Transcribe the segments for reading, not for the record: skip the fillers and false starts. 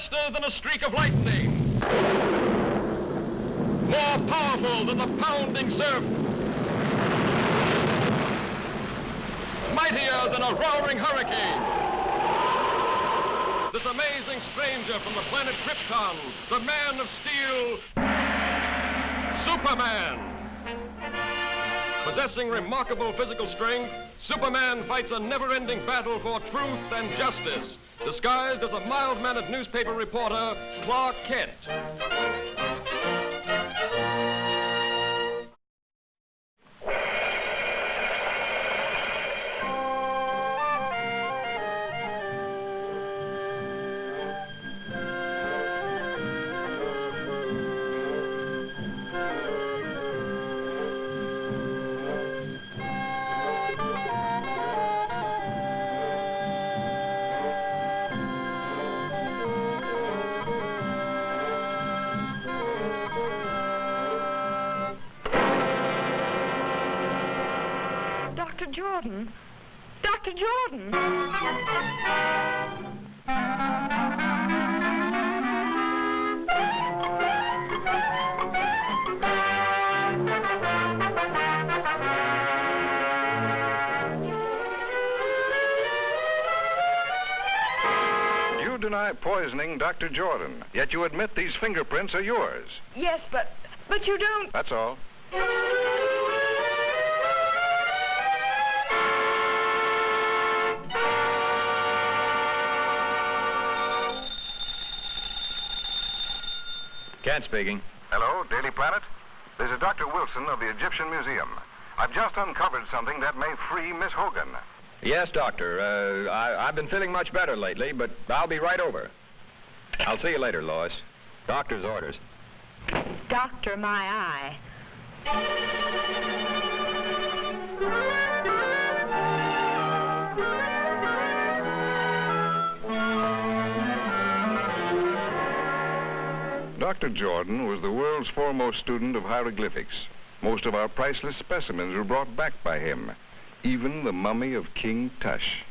faster than a streak of lightning, more powerful than the pounding surf, mightier than a roaring hurricane. This amazing stranger from the planet Krypton, the Man of Steel, Superman. Possessing remarkable physical strength, Superman fights a never-ending battle for truth and justice, disguised as a mild-mannered newspaper reporter, Clark Kent. Dr. Jordan. Dr. Jordan. You deny poisoning Dr. Jordan, yet you admit these fingerprints are yours. Yes, but you don't... That's all. Kent speaking. Hello, Daily Planet. This is Dr. Wilson of the Egyptian Museum. I've just uncovered something that may free Miss Hogan. Yes, Doctor. I've been feeling much better lately, but I'll be right over. I'll see you later, Lois. Doctor's orders. Doctor, my eye. Dr. Jordan was the world's foremost student of hieroglyphics. Most of our priceless specimens were brought back by him, even the mummy of King Tush.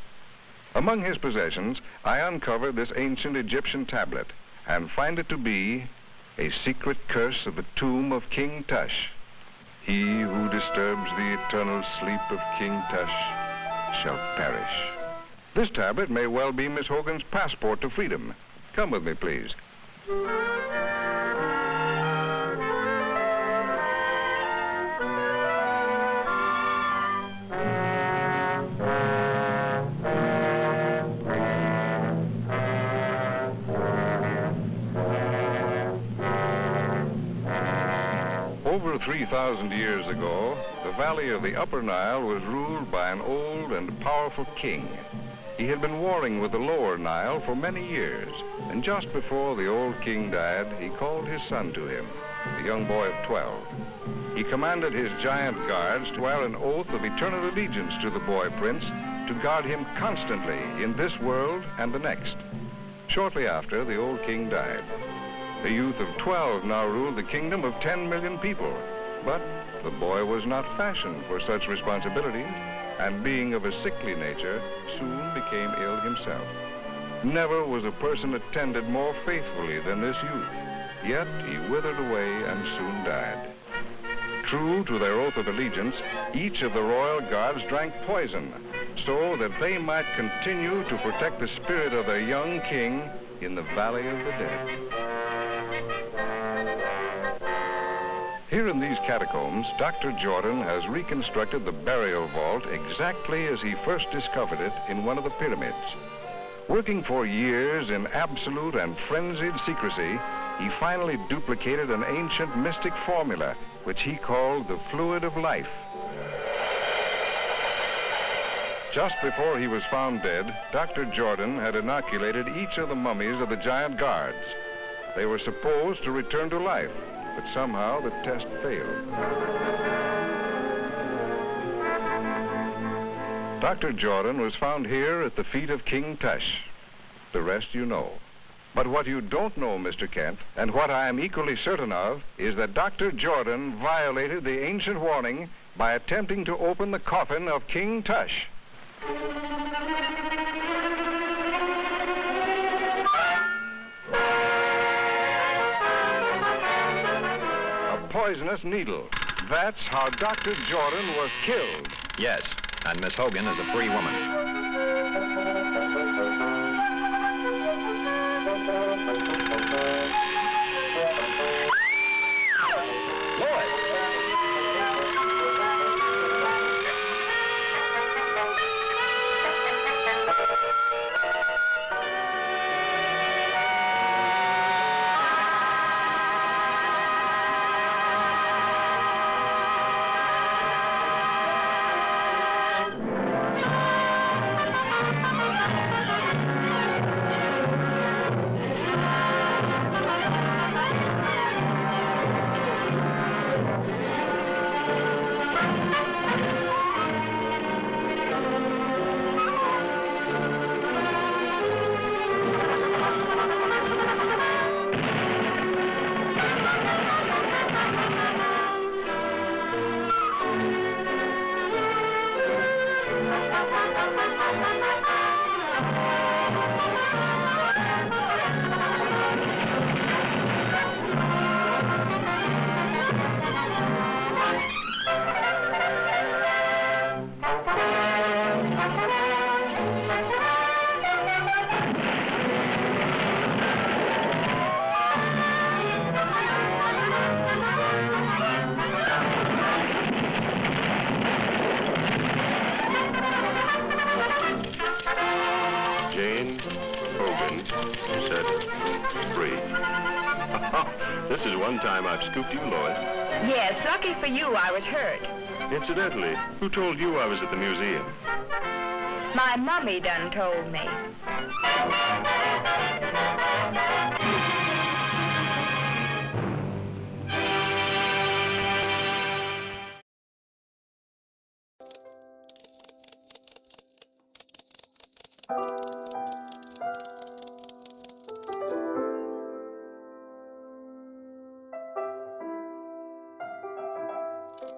Among his possessions, I uncovered this ancient Egyptian tablet and find it to be a secret curse of the tomb of King Tush. He who disturbs the eternal sleep of King Tush shall perish. This tablet may well be Miss Hogan's passport to freedom. Come with me, please. Over 3,000 years ago, the valley of the Upper Nile was ruled by an old and powerful king. He had been warring with the Lower Nile for many years, and just before the old king died, he called his son to him, a young boy of 12. He commanded his giant guards to swear an oath of eternal allegiance to the boy prince, to guard him constantly in this world and the next. Shortly after, the old king died. The youth of 12 now ruled the kingdom of 10 million people. But the boy was not fashioned for such responsibility, and being of a sickly nature, soon became ill himself. Never was a person attended more faithfully than this youth, yet he withered away and soon died. True to their oath of allegiance, each of the royal guards drank poison, so that they might continue to protect the spirit of their young king in the Valley of the Dead. Here in these catacombs, Dr. Jordan has reconstructed the burial vault exactly as he first discovered it in one of the pyramids. Working for years in absolute and frenzied secrecy, he finally duplicated an ancient mystic formula, which he called the fluid of life. Just before he was found dead, Dr. Jordan had inoculated each of the mummies of the giant guards. They were supposed to return to life, but somehow the test failed. Dr. Jordan was found here at the feet of King Tush. The rest you know. But what you don't know, Mr. Kent, and what I am equally certain of, is that Dr. Jordan violated the ancient warning by attempting to open the coffin of King Tush. poisonous needle. That's how Dr. Jordan was killed. Yes, and Miss Hogan is a free woman. Lois! This is one time I've scooped you, Lois. Yes, lucky for you, I was hurt. Incidentally, who told you I was at the museum? My mummy done told me.